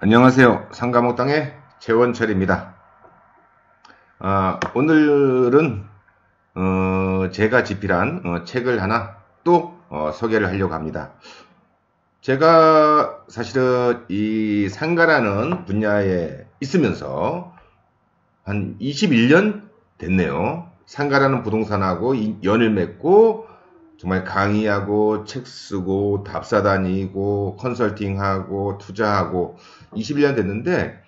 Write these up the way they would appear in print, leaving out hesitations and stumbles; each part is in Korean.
안녕하세요. 상가목당의 최원철입니다. 오늘은 제가 집필한 책을 하나 또 소개를 하려고 합니다. 제가 사실은 이 상가라는 분야에 있으면서 한 21년 됐네요. 상가라는 부동산하고 연을 맺고 정말 강의하고 책 쓰고 답사 다니고 컨설팅하고 투자하고 21년 됐는데,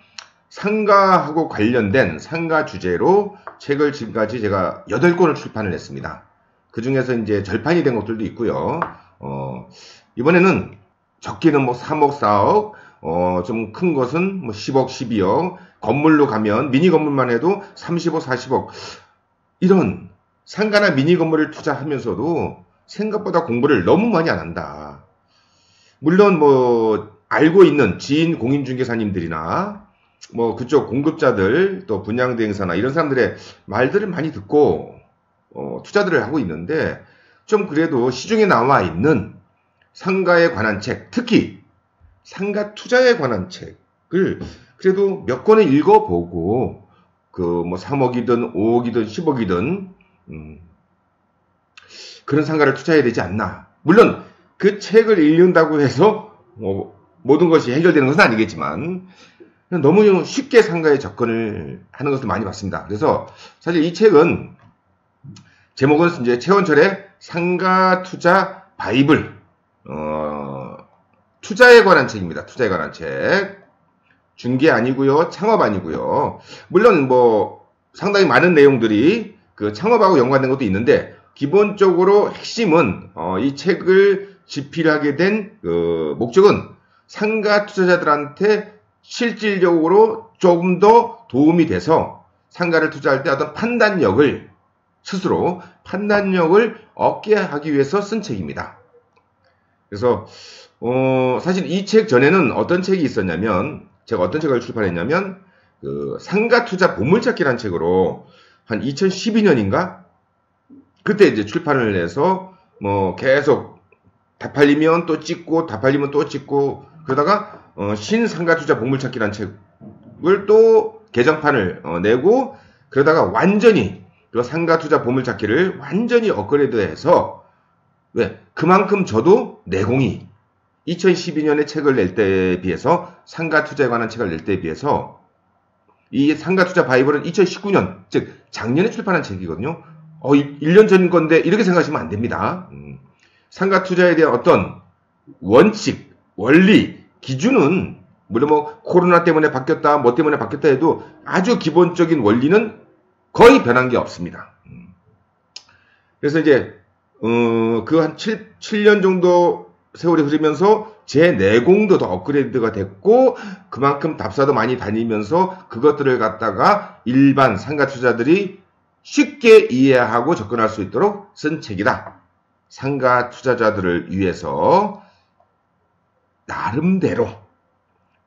상가하고 관련된 상가 주제로 책을 지금까지 제가 8권을 출판을 했습니다. 그 중에서 이제 절판이 된 것들도 있고요. 이번에는 적게는 뭐 3억, 4억, 좀 큰 것은 뭐 10억, 12억, 건물로 가면 미니 건물만 해도 30억, 40억. 이런 상가나 미니 건물을 투자하면서도 생각보다 공부를 너무 많이 안 한다. 물론 뭐 알고 있는 지인 공인중개사님들이나 뭐 그쪽 공급자들, 또 분양대행사나 이런 사람들의 말들을 많이 듣고 투자들을 하고 있는데, 좀 그래도 시중에 나와 있는 상가에 관한 책, 특히 상가 투자에 관한 책을 그래도 몇 권을 읽어보고 그 뭐 3억이든 5억이든 10억이든 그런 상가를 투자해야 되지 않나. 물론 그 책을 읽는다고 해서 모든 것이 해결되는 것은 아니겠지만 너무 쉽게 상가에 접근을 하는 것을 많이 봤습니다. 그래서 사실 이 책은 제목은 이제 최원철의 상가 투자 바이블, 투자에 관한 책입니다. 투자에 관한 책. 중개 아니고요, 창업 아니고요. 물론 뭐 상당히 많은 내용들이 그 창업하고 연관된 것도 있는데, 기본적으로 핵심은 이 책을 집필하게 된 목적은 상가 투자자들한테 실질적으로 조금 더 도움이 돼서 상가를 투자할 때 어떤 스스로 판단력을 얻게 하기 위해서 쓴 책입니다. 그래서 사실 이 책 전에는 어떤 책이 있었냐면, 제가 어떤 책을 출판했냐면 그 상가 투자 보물찾기라는 책으로 한 2012년인가 그때 이제 출판을 해서 뭐 계속 다 팔리면 또 찍고 다 팔리면 또 찍고 그러다가 신상가투자 보물찾기라는 책을 또 개정판을 내고, 그러다가 완전히 그 상가투자 보물찾기를 완전히 업그레이드해서, 왜 그만큼 저도 내공이 2012년에 책을 낼 때에 비해서, 상가투자에 관한 책을 낼 때에 비해서 이 상가투자 바이블은 2019년, 즉 작년에 출판한 책이거든요. 1년 전인 건데 이렇게 생각하시면 안 됩니다. 상가 투자에 대한 어떤 원칙, 원리, 기준은 물론 뭐 코로나 때문에 바뀌었다, 뭐 때문에 바뀌었다 해도 아주 기본적인 원리는 거의 변한 게 없습니다. 그래서 이제 그 한 7년 정도 세월이 흐르면서 제 내공도 더 업그레이드가 됐고, 그만큼 답사도 많이 다니면서 그것들을 갖다가 일반 상가 투자들이 쉽게 이해하고 접근할 수 있도록 쓴 책이다. 상가 투자자들을 위해서 나름대로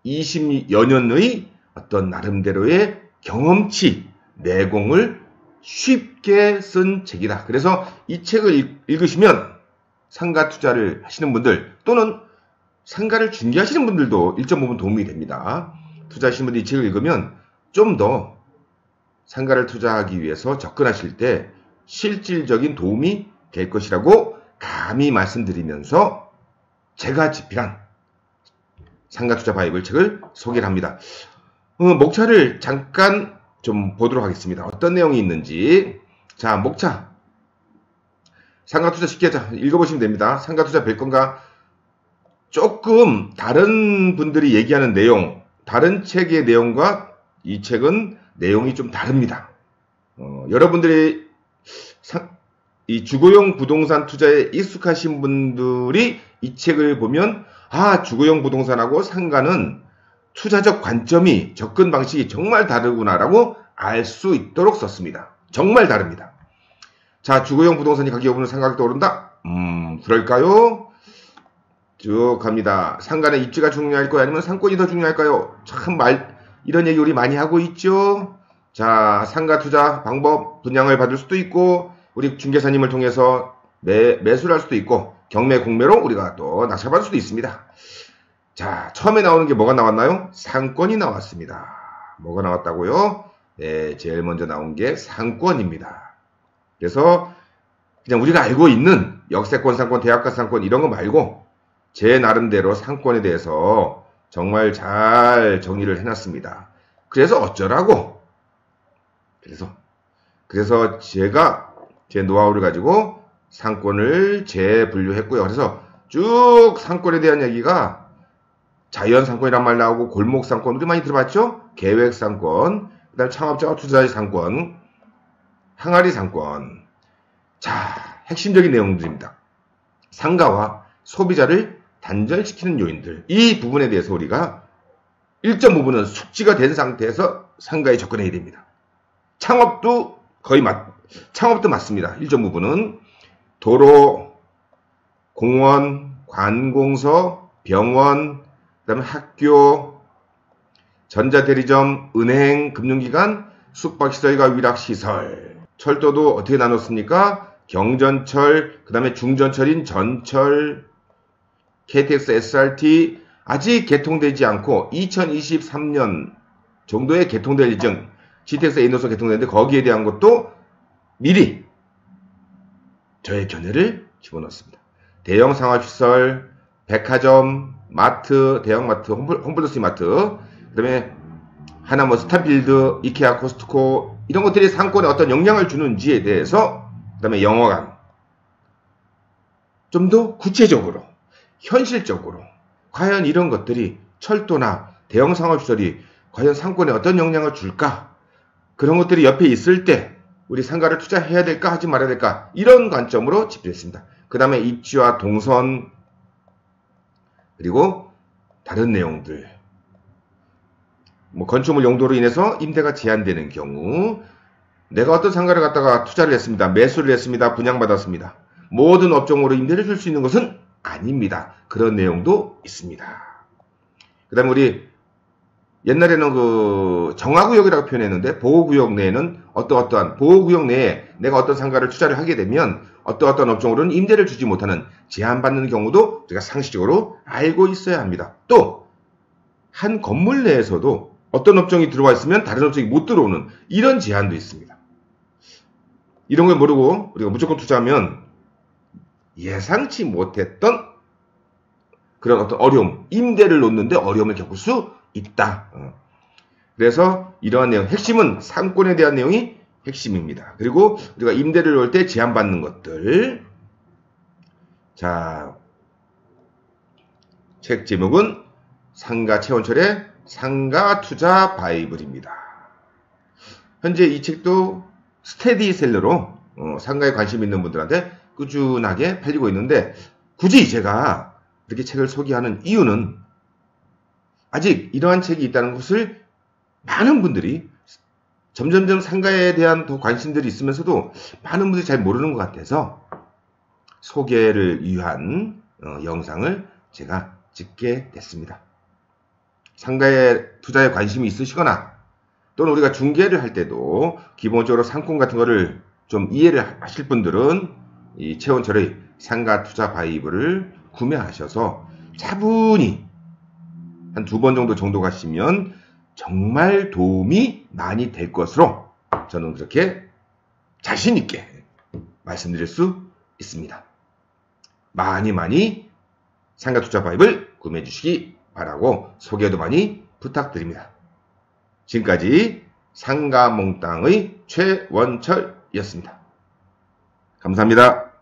20여 년의 어떤 나름대로의 경험치, 내공을 쉽게 쓴 책이다. 그래서 이 책을 읽으시면 상가 투자를 하시는 분들, 또는 상가를 중개하시는 분들도 일정 부분 도움이 됩니다. 투자하시는 분들이 이 책을 읽으면 좀 더 상가를 투자하기 위해서 접근하실 때 실질적인 도움이 될 것이라고 감히 말씀드리면서 제가 집필한 상가투자 바이블 책을 소개를 합니다. 목차를 잠깐 좀 보도록 하겠습니다. 어떤 내용이 있는지. 자, 목차. 상가투자 쉽게 읽어보시면 됩니다. 상가투자 별 건가? 조금 다른 분들이 얘기하는 내용, 다른 책의 내용과 이 책은 내용이 좀 다릅니다. 여러분들이 이 주거용 부동산 투자에 익숙하신 분들이 이 책을 보면, 주거용 부동산하고 상가는 투자적 관점이, 접근 방식이 정말 다르구나라고 알 수 있도록 썼습니다. 정말 다릅니다. 자, 주거용 부동산이 가격이 오르면 상가가 오른다? 그럴까요? 쭉 갑니다. 상가는 입지가 중요할까요? 아니면 상권이 더 중요할까요? 이런 얘기 우리 많이 하고 있죠? 자, 상가 투자 방법, 분양을 받을 수도 있고, 우리 중개사님을 통해서 매수를 할 수도 있고 경매, 공매로 우리가 또 낙찰받을 수도 있습니다. 자, 처음에 나오는 게 뭐가 나왔나요? 상권이 나왔습니다. 뭐가 나왔다고요? 네, 제일 먼저 나온 게 상권입니다. 그래서 그냥 우리가 알고 있는 역세권, 상권, 대학가 상권 이런 거 말고 제 나름대로 상권에 대해서 정말 잘 정리를 해놨습니다. 그래서 어쩌라고? 그래서 제가 제 노하우를 가지고 상권을 재분류했고요. 그래서 쭉 상권에 대한 얘기가 자연상권이란 말 나오고 골목상권 우리 많이 들어봤죠? 계획상권, 그 다음에 창업자와 투자자의 상권, 항아리상권. 자, 핵심적인 내용들입니다. 상가와 소비자를 단절시키는 요인들. 이 부분에 대해서 우리가 일정 부분은 숙지가 된 상태에서 상가에 접근해야 됩니다. 창업도 창업도 맞습니다. 일정 부분은 도로, 공원, 관공서, 병원, 그 다음에 학교, 전자대리점, 은행, 금융기관, 숙박시설과 위락시설. 철도도 어떻게 나눴습니까? 경전철, 그 다음에 중전철인 전철, KTX, SRT 아직 개통되지 않고 2023년 정도에 개통될 예정, GTX A노선 개통되는데 거기에 대한 것도 미리 저의 견해를 집어넣습니다. 대형 상업시설, 백화점, 마트, 대형마트, 홈플러스 마트, 그 다음에 하나뭐 스타필드, 이케아, 코스트코 이런 것들이 상권에 어떤 영향을 주는지에 대해서, 그 다음에 영화관 좀 더 구체적으로 현실적으로 과연 이런 것들이 철도나 대형 상업시설이 과연 상권에 어떤 영향을 줄까? 그런 것들이 옆에 있을 때 우리 상가를 투자해야 될까 하지 말아야 될까? 이런 관점으로 집중했습니다. 그 다음에 입지와 동선 그리고 다른 내용들 뭐 건축물 용도로 인해서 임대가 제한되는 경우 내가 어떤 상가를 갖다가 투자를 했습니다. 매수를 했습니다. 분양받았습니다. 모든 업종으로 임대를 줄 수 있는 것은 아닙니다. 그런 내용도 있습니다. 그 다음에 우리 옛날에는 그 정화구역이라고 표현했는데 보호구역 내에는 어떠한 보호구역 내에 내가 어떤 상가를 투자를 하게 되면 어떤 업종으로는 임대를 주지 못하는 제한받는 경우도 우리가 상식적으로 알고 있어야 합니다. 또 한 건물 내에서도 어떤 업종이 들어와 있으면 다른 업종이 못 들어오는 이런 제한도 있습니다. 이런 걸 모르고 우리가 무조건 투자하면 예상치 못했던 그런 어떤 어려움, 임대를 놓는데 어려움을 겪을 수 있다. 그래서 이러한 내용, 핵심은 상권에 대한 내용이 핵심입니다. 그리고 우리가 임대를 놓을 때 제한받는 것들. 자, 책 제목은 상가 최원철의 상가 투자 바이블입니다. 현재 이 책도 스테디셀러로 상가에 관심 있는 분들한테 꾸준하게 팔리고 있는데 굳이 제가 이렇게 책을 소개하는 이유는 아직 이러한 책이 있다는 것을 많은 분들이 점점점 상가에 대한 더 관심들이 있으면서도 많은 분들이 잘 모르는 것 같아서 소개를 위한 영상을 제가 찍게 됐습니다. 상가에 투자에 관심이 있으시거나 또는 우리가 중개를 할 때도 기본적으로 상권 같은 거를 좀 이해를 하실 분들은 이 최원철의 상가 투자 바이블을 구매하셔서 차분히 한 2번 정도 가시면 정말 도움이 많이 될 것으로 저는 그렇게 자신 있게 말씀드릴 수 있습니다. 많이 상가 투자 바이블 구매해 주시기 바라고 소개도 많이 부탁드립니다. 지금까지 상가몽땅의 최원철이었습니다. 감사합니다.